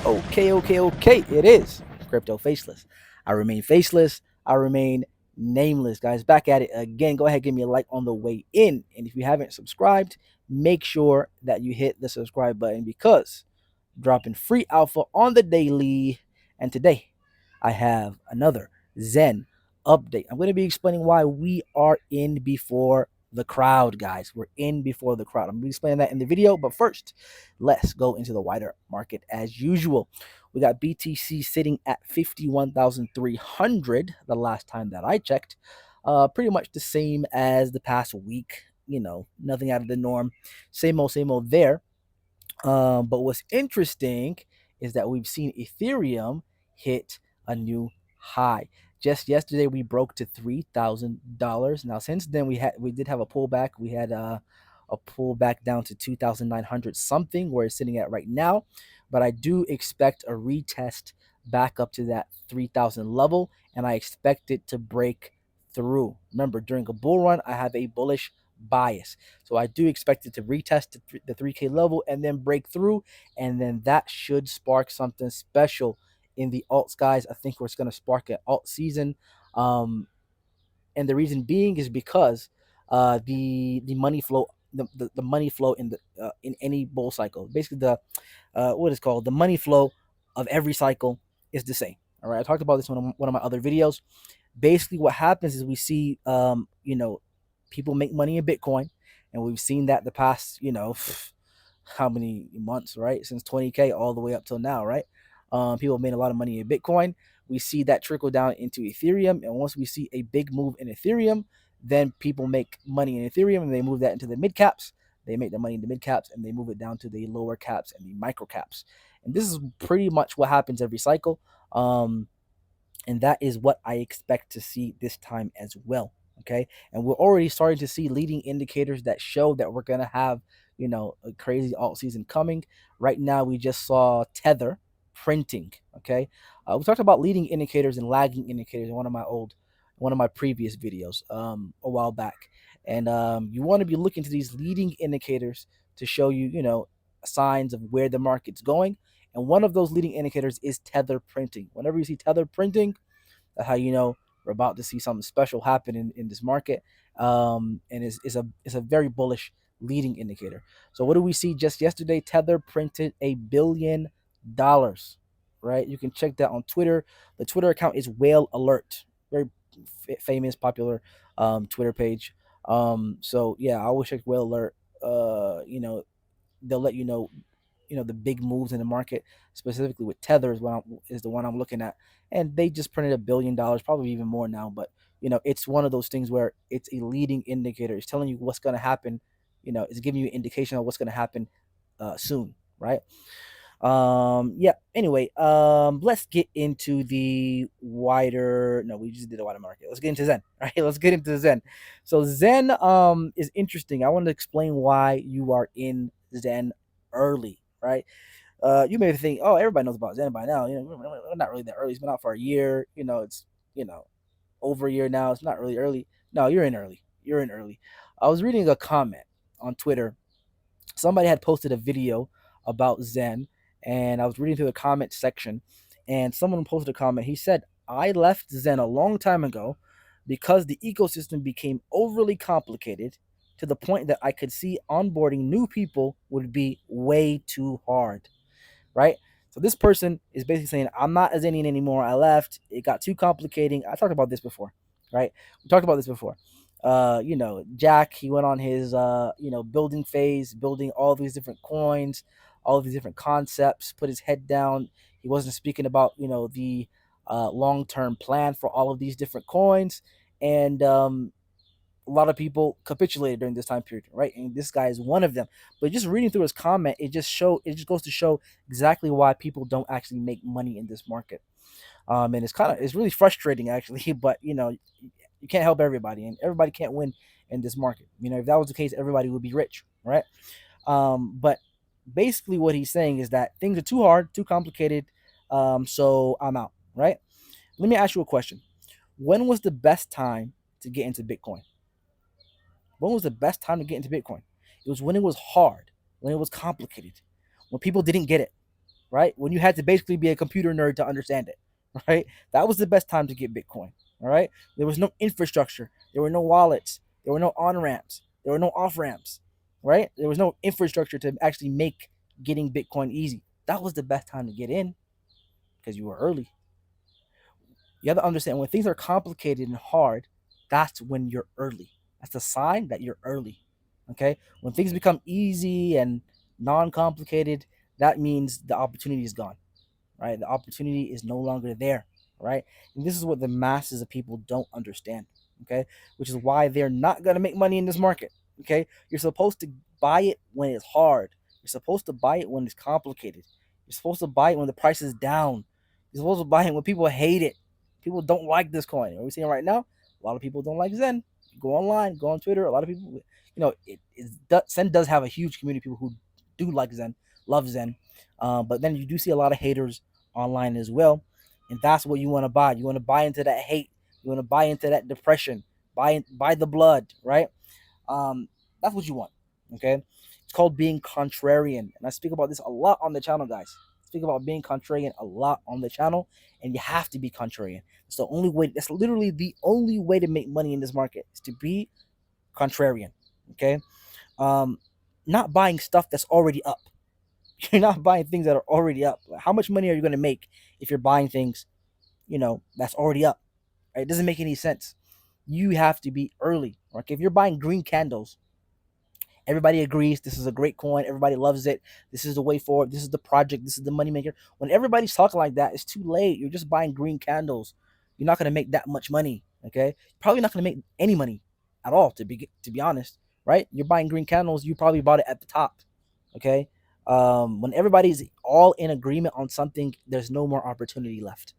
Okay. It is Crypto Faceless. I remain faceless. I remain nameless, guys. Back at it again. Go ahead, give me a like on the way in. And if you haven't subscribed, make sure that you hit the subscribe button because dropping free alpha on the daily. And today, I have another Zen update. I'm going to be explaining why we are in before the crowd, guys. We're in before the crowd. I'm going to be explaining that in the video. But first, let's go into the wider market as usual. We got BTC sitting at 51,300 the last time that I checked. Pretty much the same as the past week. Nothing out of the norm. Same old there. But what's interesting is that we've seen Ethereum hit a new high. Just yesterday, we broke to $3,000. Now, since then, we did have a pullback. We had a pullback down to 2,900 something, where it's sitting at right now. But I do expect a retest back up to that 3,000 level, and I expect it to break through. Remember, during a bull run, I have a bullish bias. So I do expect it to retest the 3K level and then break through. And then that should spark something special in the alts, guys. I think we're going to spark an alt season. And the reason being is because the money flow. The money flow in any bull cycle, basically what is called the money flow of every cycle is the same. All right, I talked about this in one of my other videos. Basically, what happens is we see people make money in Bitcoin, and we've seen that the past, how many months, right? Since 20K all the way up till now, right? People made a lot of money in Bitcoin. We see that trickle down into Ethereum, and once we see a big move in Ethereum, then people make money in Ethereum, and they move that into the mid caps. They make the money in the mid caps, and they move it down to the lower caps and the micro caps. And this is pretty much what happens every cycle. And that is what I expect to see this time as well. Okay. And we're already starting to see leading indicators that show that we're going to have, a crazy alt season coming. Right now, we just saw Tether printing. Okay. We talked about leading indicators and lagging indicators in one of my previous videos a while back. And you want to be looking to these leading indicators to show you, signs of where the market's going. And one of those leading indicators is Tether printing. Whenever you see Tether printing, that's how you know we're about to see something special happen in this market. And it's a very bullish leading indicator. So what do we see just yesterday? Tether printed $1 billion, right? You can check that on Twitter. The Twitter account is Whale Alert, very famous, popular Twitter page. So yeah, I always check Whale Alert. They'll let the big moves in the market, specifically with Tether is the one I'm looking at, and they just printed $1 billion, probably even more now. But it's one of those things where it's a leading indicator. It's telling you what's going to happen. It's giving you an indication of what's going to happen soon, right? Yeah. Anyway, let's get into the wider. No, we just did the wider market. Let's get into Zen. All right, let's get into Zen. So Zen is interesting. I want to explain why you are in Zen early, right? You may think, oh, everybody knows about Zen by now. We're not really that early. It's been out for a year. It's over a year now. It's not really early. No, you're in early. You're in early. I was reading a comment on Twitter. Somebody had posted a video about Zen, and I was reading through the comment section, and someone posted a comment. He said, I left Zen a long time ago because the ecosystem became overly complicated to the point that I could see onboarding new people would be way too hard, right? So this person is basically saying, I'm not a Zenian anymore. I left. It got too complicating. I talked about this before, right? We talked about this before. Jack, he went on his, building phase, building all these different coins, all these different concepts, put his head down. He wasn't speaking about, the long-term plan for all of these different coins. And a lot of people capitulated during this time period, right? And this guy is one of them. But just reading through his comment, it just goes to show exactly why people don't actually make money in this market. And it's really frustrating actually, but you can't help everybody, and everybody can't win in this market. If that was the case, everybody would be rich, right? But basically, what he's saying is that things are too hard, too complicated. So I'm out, right? Let me ask you a question. When was the best time to get into Bitcoin? When was the best time to get into Bitcoin? It was when it was hard, when it was complicated, when people didn't get it, right? When you had to basically be a computer nerd to understand it, right? That was the best time to get Bitcoin, all right? There was no infrastructure, there were no wallets, there were no on ramps, there were no off ramps, right? There was no infrastructure to actually make getting Bitcoin easy. That was the best time to get in because you were early. You have to understand when things are complicated and hard, that's when you're early. That's a sign that you're early. Okay? When things become easy and non-complicated, that means the opportunity is gone, right? The opportunity is no longer there, right? And this is what the masses of people don't understand, okay? Which is why they're not going to make money in this market, okay? You're supposed to buy it when it's hard. You're supposed to buy it when it's complicated. You're supposed to buy it when the price is down. You're supposed to buy it when people hate it. People don't like this coin. Are we seeing right now? A lot of people don't like Zen. Go online, go on Twitter. A lot of people, Zen does have a huge community of people who do like Zen, love Zen. But then you do see a lot of haters online as well, and that's what you want to buy. You want to buy into that hate. You want to buy into that depression. Buy the blood, right? That's what you want. Okay, it's called being contrarian, and I speak about this a lot on the channel, guys. I speak about being contrarian a lot on the channel, and you have to be contrarian. It's the only way. That's literally the only way to make money in this market is to be contrarian. Okay, um, not buying stuff that's already up. You're not buying things that are already up. Like, how much money are you going to make if you're buying things, that's already up? Right? It doesn't make any sense. You have to be early. Like if you're buying green candles, everybody agrees this is a great coin. Everybody loves it. This is the way forward. This is the project. This is the money maker. When everybody's talking like that, it's too late. You're just buying green candles. You're not going to make that much money. Okay, probably not going to make any money at all. To be honest, right? You're buying green candles. You probably bought it at the top. Okay, when everybody's all in agreement on something, there's no more opportunity left,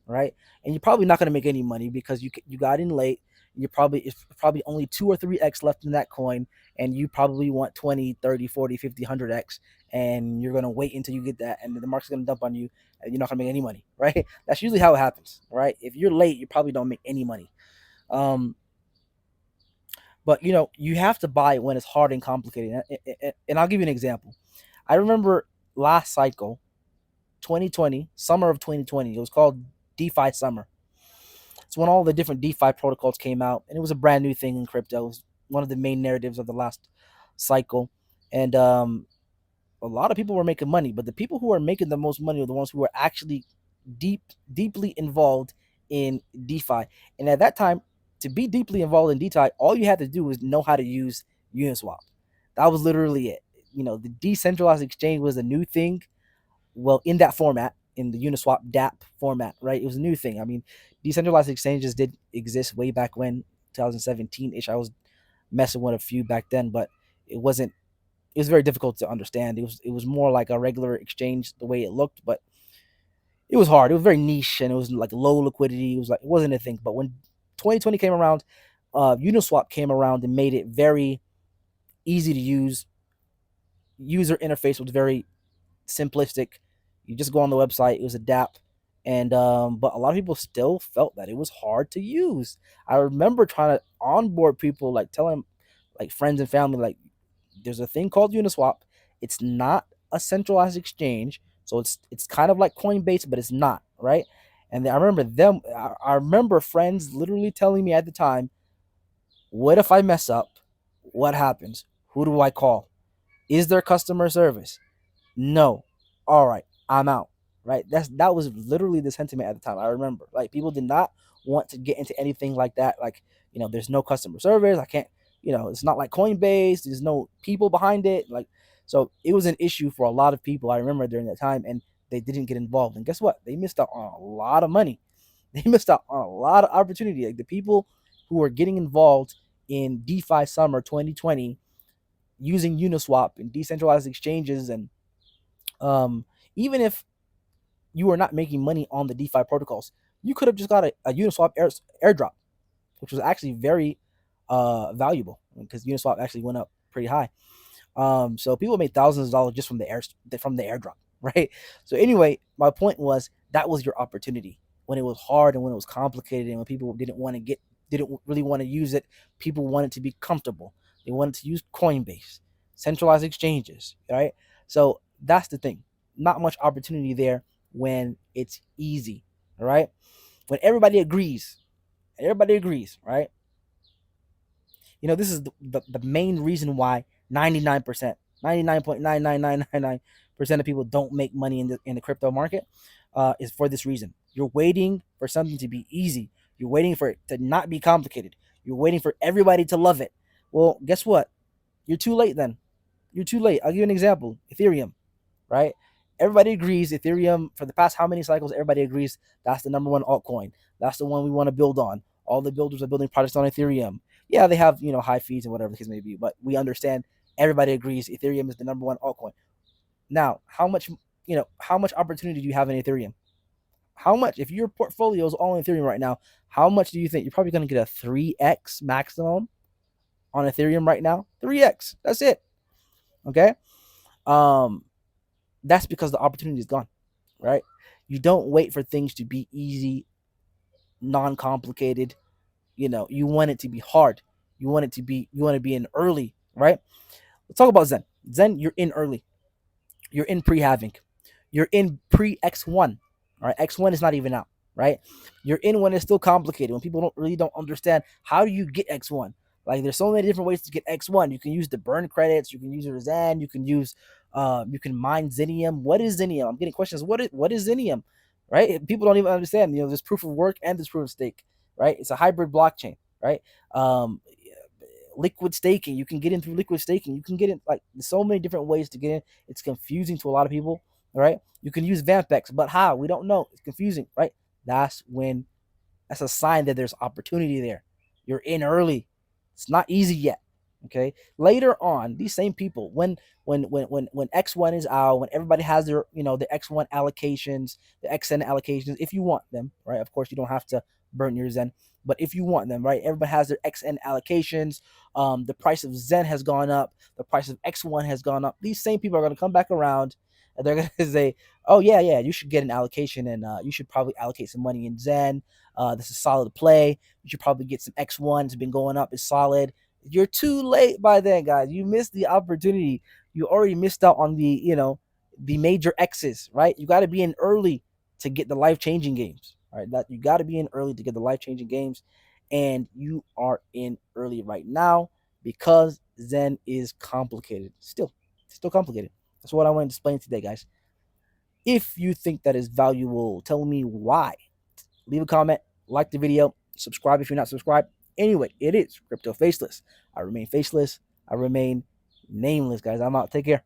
right? And you're probably not going to make any money because you got in late. It's probably only 2 or 3x left in that coin, and you probably want 20, 30, 40, 50, 100x, and you're going to wait until you get that, and the market's going to dump on you, and you're not going to make any money, right? That's usually how it happens, right? If you're late, you probably don't make any money. Um, but you have to buy when it's hard and complicated. And I'll give you an example. I remember last cycle, 2020, summer of 2020. It was called DeFi summer. It's when all the different DeFi protocols came out, and it was a brand new thing in crypto. It was one of the main narratives of the last cycle, and a lot of people were making money. But the people who are making the most money are the ones who were actually deeply involved in DeFi. And at that time, to be deeply involved in DeFi, all you had to do was know how to use Uniswap. That was literally it. The decentralized exchange was a new thing, well, in that format, in the Uniswap DApp format, right? It was a new thing. I mean, decentralized exchanges did exist way back when, 2017 ish. I was messing with a few back then, but it wasn't. It was very difficult to understand. It was more like a regular exchange the way it looked, but it was hard. It was very niche, and it was like low liquidity. It wasn't a thing. But when 2020 came around, Uniswap came around and made it very easy to use. User interface was very simplistic. You just go on the website. It was a DApp, and but a lot of people still felt that it was hard to use. I remember trying to onboard people, like telling like friends and family, like there's a thing called Uniswap. It's not a centralized exchange, so it's kind of like Coinbase, but it's not, right? And I remember them. I remember friends literally telling me at the time, "What if I mess up? What happens? Who do I call? Is there customer service? No. All right, I'm out." Right? That was literally the sentiment at the time. I remember. Like people did not want to get into anything like that. Like, there's no customer service. I can't, it's not like Coinbase. There's no people behind it. Like, so it was an issue for a lot of people. I remember during that time, and they didn't get involved. And guess what? They missed out on a lot of money. They missed out on a lot of opportunity. Like the people who were getting involved in DeFi summer 2020 using Uniswap and decentralized exchanges, and even if you are not making money on the DeFi protocols, you could have just got a Uniswap airdrop, which was actually very valuable because Uniswap actually went up pretty high. So people made thousands of dollars just from the airdrop, right? So anyway, my point was that was your opportunity when it was hard and when it was complicated and when people didn't really want to use it. People wanted to be comfortable. They wanted to use Coinbase, centralized exchanges, right? So that's the thing. not much opportunity there when it's easy. All right. When everybody agrees, right? This is the main reason why 99%, 99.99999% of people don't make money in the crypto market, is for this reason. You're waiting for something to be easy. You're waiting for it to not be complicated. You're waiting for everybody to love it. Well, guess what? You're too late then. You're too late. I'll give you an example. Ethereum, right? Everybody agrees Ethereum, for the past how many cycles, everybody agrees that's the number one altcoin. That's the one we want to build on. All the builders are building projects on Ethereum. Yeah, they have, high fees and whatever the case may be, but we understand, everybody agrees Ethereum is the number one altcoin. Now, how much opportunity do you have in Ethereum? How much, if your portfolio is all in Ethereum right now, how much do you think you're probably going to get? A 3x maximum on Ethereum right now? 3x. That's it. Okay. Um, that's because the opportunity is gone, right? You don't wait for things to be easy, non-complicated. You want it to be hard. You want to be in early, right? Let's talk about Zen. Zen, you're in early. You're in pre-halving. You're in pre X1. All right, X1 is not even out, right? You're in when it's still complicated, when people don't understand how do you get X1. Like, there's so many different ways to get X1. You can use the burn credits, you can use your Zen, you can mine Zenium. What is Zenium? I'm getting questions. What is Zenium? Right? People don't even understand. There's proof of work and there's proof of stake, right? It's a hybrid blockchain, right? Um, liquid staking. You can get in through liquid staking. You can get in, like, so many different ways to get in. It's confusing to a lot of people, right? You can use Vampex, but how? We don't know. It's confusing, right? That's when that's a sign that there's opportunity there. You're in early. It's not easy yet. Okay. Later on, these same people, when X1 is out, when everybody has their the X1 allocations, the XN allocations, if you want them, right? Of course, you don't have to burn your Zen, but if you want them, right? Everybody has their XN allocations. The price of Zen has gone up. The price of X1 has gone up. These same people are going to come back around, and they're going to say, "Oh yeah, yeah, you should get an allocation, and you should probably allocate some money in Zen. This is solid play. You should probably get some X1. It's been going up. It's solid." You're too late by then, guys. You missed the opportunity. You already missed out on the major X's, right? You got to be in early to get the life-changing games. All right, that you got to be in early to get the life-changing games, and you are in early right now because Zen is complicated. Still complicated. That's what I want to explain today, guys. If you think that is valuable, tell me why. Leave a comment, like the video, subscribe if you're not subscribed. Anyway, it is Crypto Faceless. I remain faceless. I remain nameless, guys. I'm out. Take care.